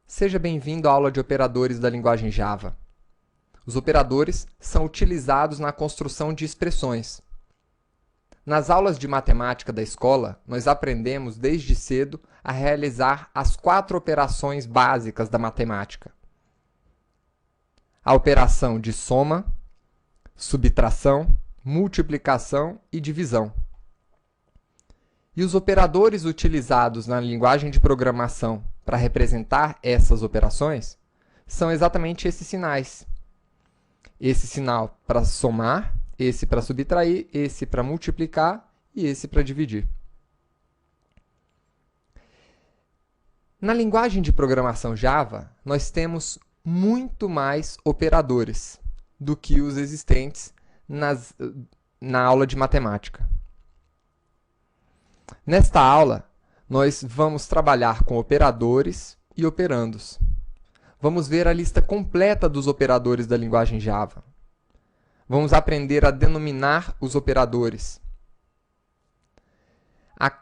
Seja bem-vindo à aula de operadores da linguagem Java. Os operadores são utilizados na construção de expressões. Nas aulas de matemática da escola, nós aprendemos desde cedo a realizar as 4 operações básicas da matemática: a operação de soma, subtração, multiplicação e divisão. E os operadores utilizados na linguagem de programação para representar essas operações são exatamente esses sinais. Esse sinal para somar, esse para subtrair, esse para multiplicar e esse para dividir. Na linguagem de programação Java, nós temos muito mais operadores do que os existentes na aula de matemática. Nesta aula, nós vamos trabalhar com operadores e operandos. Vamos ver a lista completa dos operadores da linguagem Java. Vamos aprender a denominar os operadores, a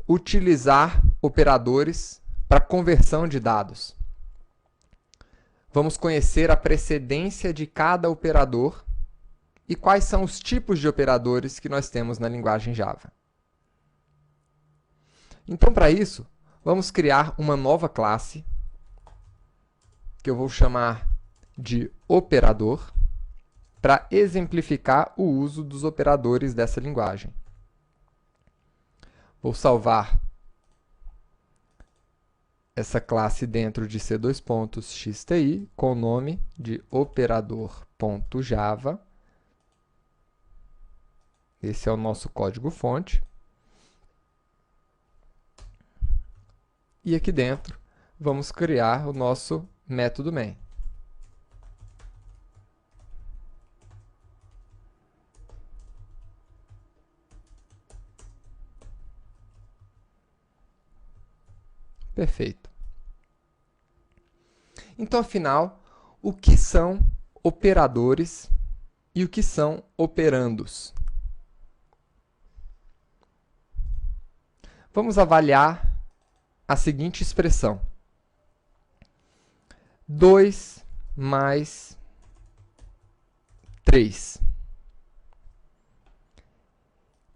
utilizar operadores para conversão de dados. Vamos conhecer a precedência de cada operador e quais são os tipos de operadores que nós temos na linguagem Java. Então, para isso, vamos criar uma nova classe, que eu vou chamar de operador, para exemplificar o uso dos operadores dessa linguagem. Vou salvar essa classe dentro de C2.xti com o nome de operador.java. Esse é o nosso código-fonte. E aqui dentro, vamos criar o nosso método main. Perfeito. Então, afinal, o que são operadores e o que são operandos? Vamos avaliar a seguinte expressão: 2 mais 3.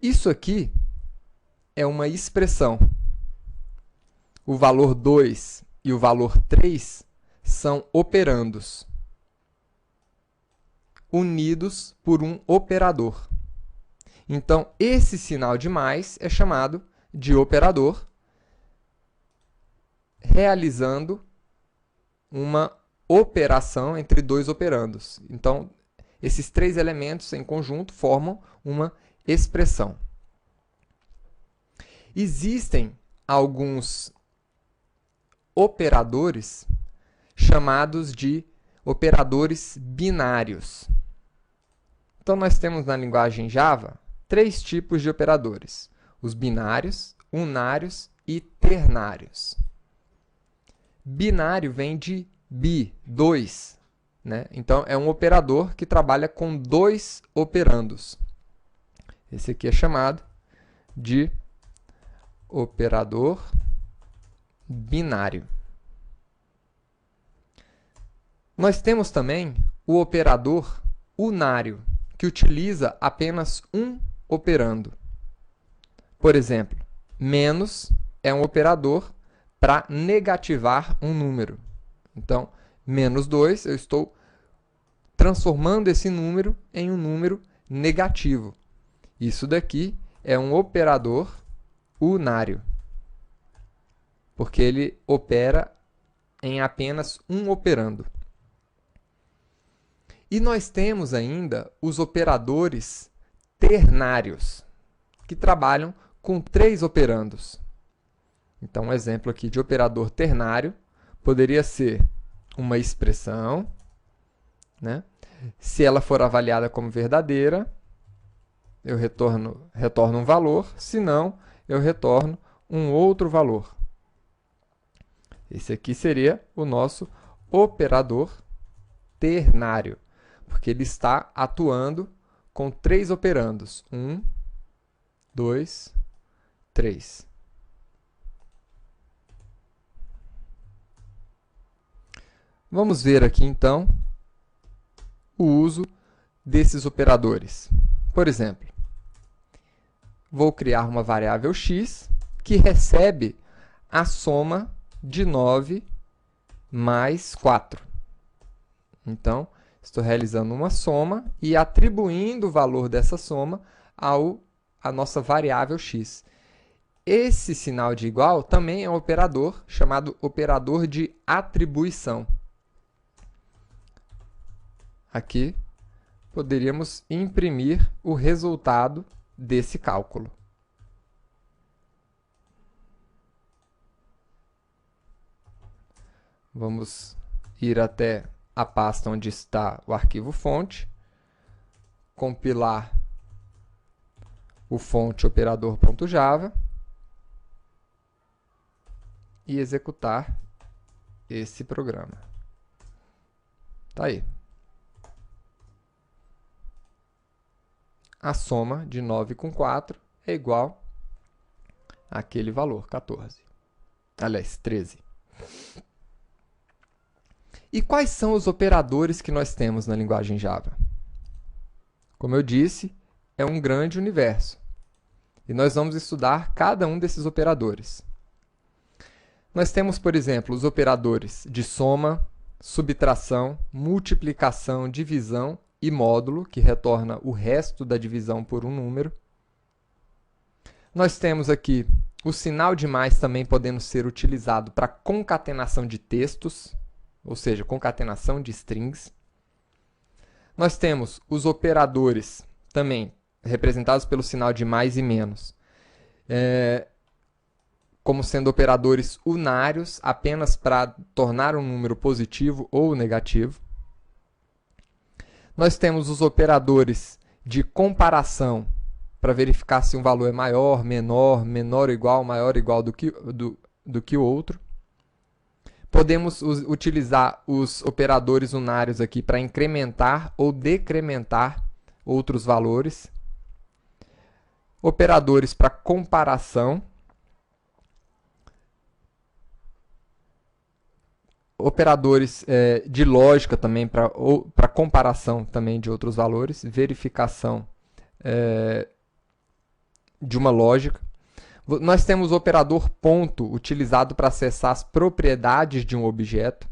Isso aqui é uma expressão. O valor 2 e o valor 3 são operandos, unidos por um operador. Então, esse sinal de mais é chamado de operador, realizando uma operação entre dois operandos. Então, esses 3 elementos em conjunto formam uma expressão. Existem alguns operadores chamados de operadores binários. Então, nós temos na linguagem Java 3 tipos de operadores: os binários, unários e ternários. Binário vem de bi, 2, né? Então, é um operador que trabalha com 2 operandos. Esse aqui é chamado de operador binário. Nós temos também o operador unário, que utiliza apenas um operando. Por exemplo, menos é um operador para negativar um número. Então, menos 2, eu estou transformando esse número em um número negativo. Isso daqui é um operador unário, porque ele opera em apenas um operando. E nós temos ainda os operadores ternários, que trabalham com 3 operandos. Então, um exemplo aqui de operador ternário poderia ser uma expressão, né? Se ela for avaliada como verdadeira, eu retorno um valor, se não, eu retorno um outro valor. Esse aqui seria o nosso operador ternário, porque ele está atuando com 3 operandos. 1, 2, 3. Vamos ver aqui, então, o uso desses operadores. Por exemplo, vou criar uma variável x que recebe a soma de 9 mais 4. Então, estou realizando uma soma e atribuindo o valor dessa soma à nossa variável x. Esse sinal de igual também é um operador chamado operador de atribuição. Aqui, poderíamos imprimir o resultado desse cálculo. Vamos ir até a pasta onde está o arquivo fonte, compilar o fonte operador.java e executar esse programa. Tá aí. A soma de 9 com 4 é igual àquele valor, 14. Aliás, 13. E quais são os operadores que nós temos na linguagem Java? Como eu disse, é um grande universo. E nós vamos estudar cada um desses operadores. Nós temos, por exemplo, os operadores de soma, subtração, multiplicação, divisão e módulo, que retorna o resto da divisão por um número. Nós temos aqui o sinal de mais também podendo ser utilizado para concatenação de textos, ou seja, concatenação de strings. Nós temos os operadores também representados pelo sinal de mais e menos, como sendo operadores unários, apenas para tornar um número positivo ou negativo. Nós temos os operadores de comparação, para verificar se um valor é maior, menor, menor ou igual, maior ou igual do que o outro. Podemos utilizar os operadores unários aqui para incrementar ou decrementar outros valores. Operadores para comparação. Operadores de lógica também para comparação também de outros valores, verificação de uma lógica. Nós temos o operador ponto, utilizado para acessar as propriedades de um objeto.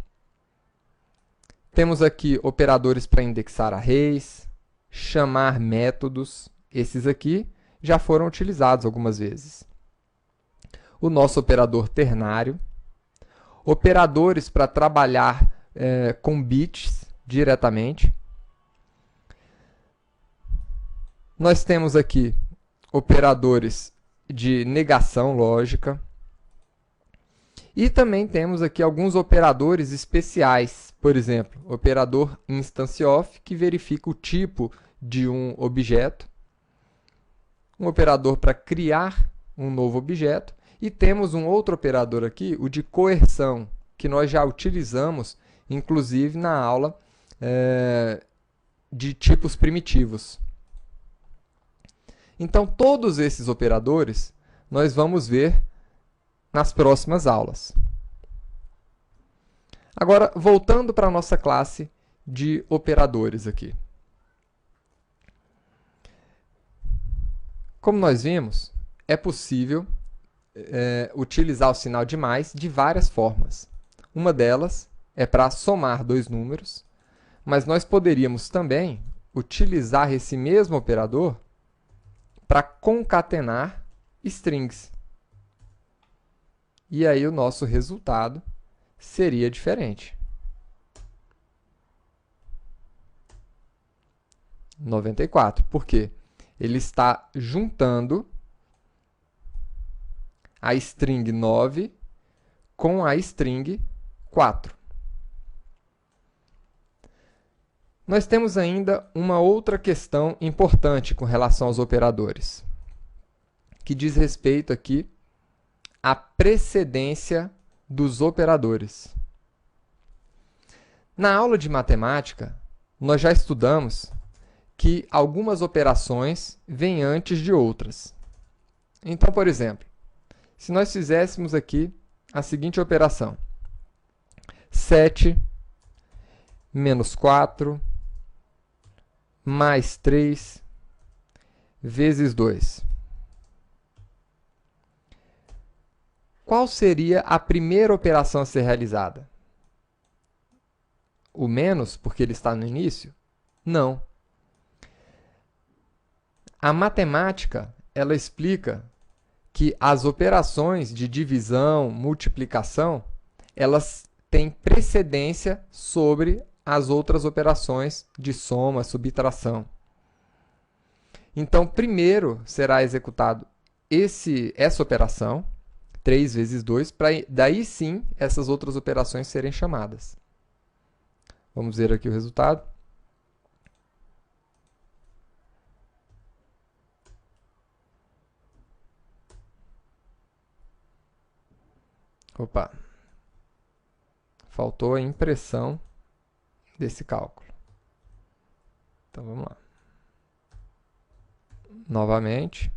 Temos aqui operadores para indexar arrays, chamar métodos. Esses aqui já foram utilizados algumas vezes. O nosso operador ternário. Operadores para trabalhar com bits diretamente. Nós temos aqui operadores de negação lógica. E também temos aqui alguns operadores especiais. Por exemplo, operador instance_of, que verifica o tipo de um objeto. Um operador para criar um novo objeto. E temos um outro operador aqui, o de coerção, que nós já utilizamos, inclusive na aula de tipos primitivos. Então, todos esses operadores nós vamos ver nas próximas aulas. Agora, voltando para a nossa classe de operadores aqui. Como nós vimos, é possível utilizar o sinal de mais de várias formas. Uma delas é para somar dois números, mas nós poderíamos também utilizar esse mesmo operador para concatenar strings. E aí o nosso resultado seria diferente. 94. Por quê? Ele está juntando a string 9 com a string 4. Nós temos ainda uma outra questão importante com relação aos operadores, que diz respeito aqui à precedência dos operadores. Na aula de matemática, nós já estudamos que algumas operações vêm antes de outras. Então, por exemplo, se nós fizéssemos aqui a seguinte operação: 7 menos 4, mais 3, vezes 2. Qual seria a primeira operação a ser realizada? O menos, porque ele está no início? Não. A matemática, ela explica que as operações de divisão, multiplicação, elas têm precedência sobre as outras operações de soma, subtração. Então, primeiro será executado essa operação, 3 vezes 2, para daí sim essas outras operações serem chamadas. Vamos ver aqui o resultado. Opa! Faltou a impressão desse cálculo. Então, vamos lá. Novamente.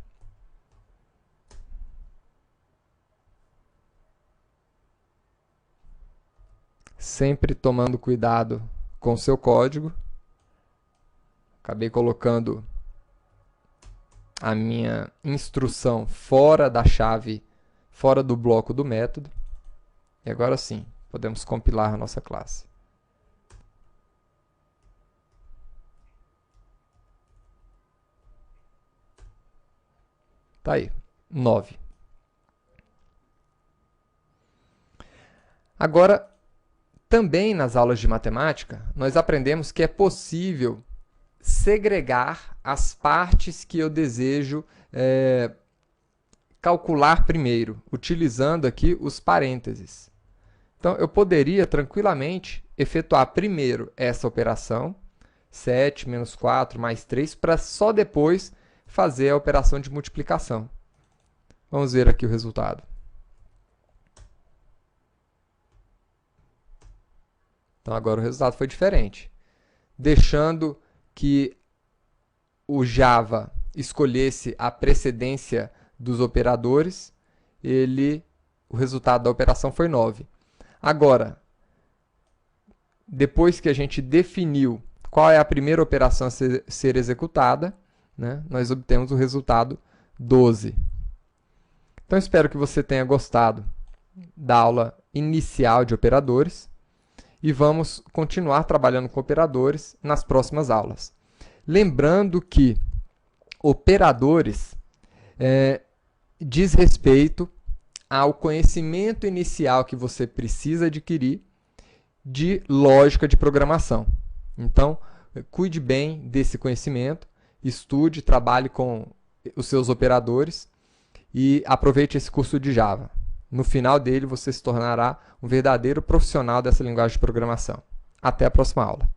Sempre tomando cuidado com o seu código. Acabei colocando a minha instrução fora da chave, fora do bloco do método. E agora sim, podemos compilar a nossa classe. Tá aí, 9. Agora, também nas aulas de matemática, nós aprendemos que é possível segregar as partes que eu desejo calcular primeiro, utilizando aqui os parênteses. Então, eu poderia tranquilamente efetuar primeiro essa operação, 7 menos 4 mais 3, para só depois fazer a operação de multiplicação. Vamos ver aqui o resultado. Então, agora o resultado foi diferente. Deixando que o Java escolhesse a precedência dos operadores, o resultado da operação foi 9. Agora, depois que a gente definiu qual é a primeira operação a ser executada, né, nós obtemos o resultado 12. Então, espero que você tenha gostado da aula inicial de operadores. E vamos continuar trabalhando com operadores nas próximas aulas. Lembrando que operadores diz respeito ao conhecimento inicial que você precisa adquirir de lógica de programação. Então, cuide bem desse conhecimento, estude, trabalhe com os seus operadores e aproveite esse curso de Java. No final dele, você se tornará um verdadeiro profissional dessa linguagem de programação. Até a próxima aula.